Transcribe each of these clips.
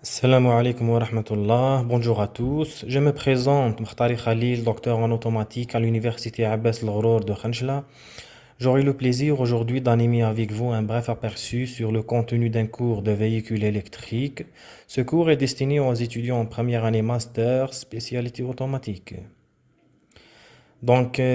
Salam alaikum wa rahmatullah. Bonjour à tous. Je me présente, Mkhtari Khalil, docteur en automatique à l'université Abbas El-Ghrour de Khanchla. J'aurai le plaisir aujourd'hui d'animer avec vous un bref aperçu sur le contenu d'un cours de véhicules électriques. Ce cours est destiné aux étudiants en première année master, spécialité automatique.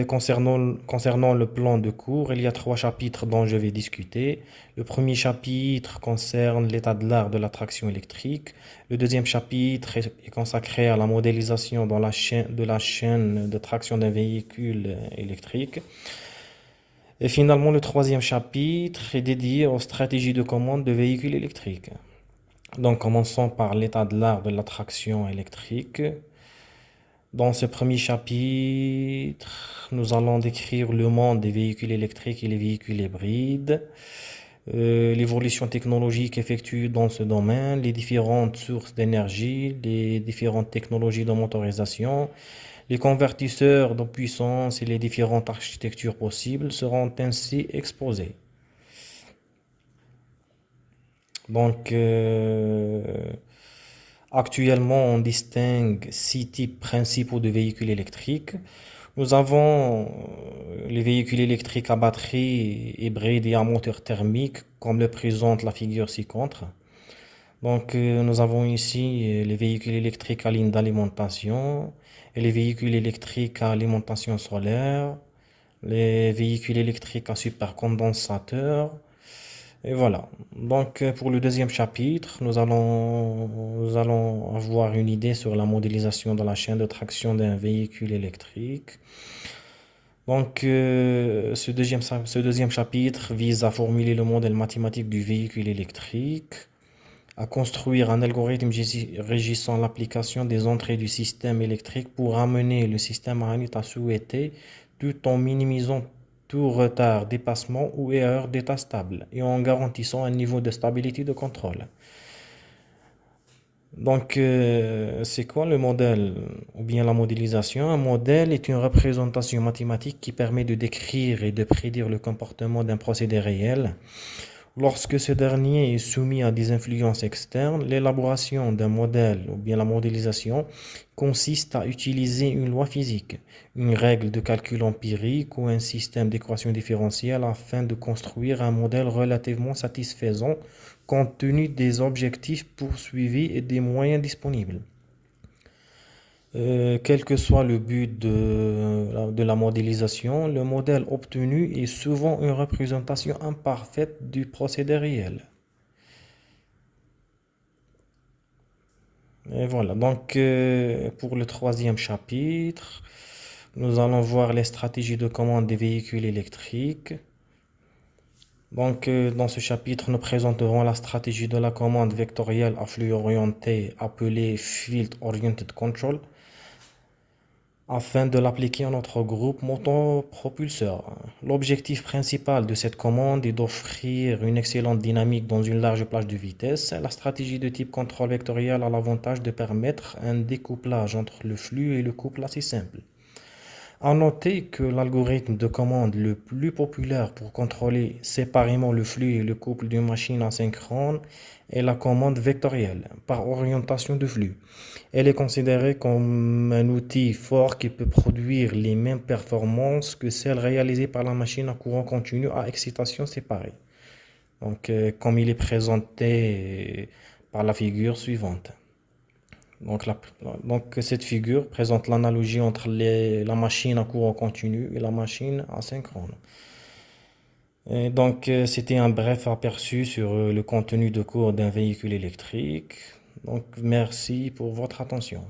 Concernant le plan de cours, il y a trois chapitres dont je vais discuter. Le premier chapitre concerne l'état de l'art de la traction électrique. Le deuxième chapitre est consacré à la modélisation dans de la chaîne de traction d'un véhicule électrique. Et finalement, le troisième chapitre est dédié aux stratégies de commande de véhicules électriques. Donc, commençons par l'état de l'art de la traction électrique. Dans ce premier chapitre, nous allons décrire le monde des véhicules électriques et les véhicules hybrides, l'évolution technologique effectuée dans ce domaine, les différentes sources d'énergie, les différentes technologies de motorisation, les convertisseurs de puissance et les différentes architectures possibles seront ainsi exposés. Donc, actuellement, on distingue six types principaux de véhicules électriques. Nous avons les véhicules électriques à batterie, hybrides et à moteur thermique, comme le présente la figure ci-contre. Donc, nous avons ici les véhicules électriques à ligne d'alimentation et les véhicules électriques à alimentation solaire, les véhicules électriques à supercondensateur. Et voilà. Donc, pour le deuxième chapitre, nous allons avoir une idée sur la modélisation de la chaîne de traction d'un véhicule électrique. Donc, ce deuxième chapitre vise à formuler le modèle mathématique du véhicule électrique, à construire un algorithme régissant l'application des entrées du système électrique pour amener le système à un état souhaité tout en minimisant tout retard, dépassement ou erreur d'état stable et en garantissant un niveau de stabilité de contrôle. Donc, c'est quoi le modèle ou bien la modélisation? Un modèle est une représentation mathématique qui permet de décrire et de prédire le comportement d'un procédé réel. Lorsque ce dernier est soumis à des influences externes, l'élaboration d'un modèle ou bien la modélisation consiste à utiliser une loi physique, une règle de calcul empirique ou un système d'équations différentielles afin de construire un modèle relativement satisfaisant compte tenu des objectifs poursuivis et des moyens disponibles. Quel que soit le but de la modélisation, le modèle obtenu est souvent une représentation imparfaite du procédé réel. Et voilà, donc pour le troisième chapitre, nous allons voir les stratégies de commande des véhicules électriques. Donc dans ce chapitre, nous présenterons la stratégie de la commande vectorielle à flux orienté appelée Field Oriented Control, afin de l'appliquer à notre groupe motopropulseur. L'objectif principal de cette commande est d'offrir une excellente dynamique dans une large plage de vitesse. La stratégie de type contrôle vectoriel a l'avantage de permettre un découplage entre le flux et le couple assez simple. À noter que l'algorithme de commande le plus populaire pour contrôler séparément le flux et le couple d'une machine asynchrone est la commande vectorielle par orientation de flux. Elle est considérée comme un outil fort qui peut produire les mêmes performances que celles réalisées par la machine à courant continu à excitation séparée. Donc, comme il est présenté par la figure suivante. Donc, cette figure présente l'analogie entre la machine à courant continu et la machine asynchrone. Et donc, c'était un bref aperçu sur le contenu de cours d'un véhicule électrique. Donc, merci pour votre attention.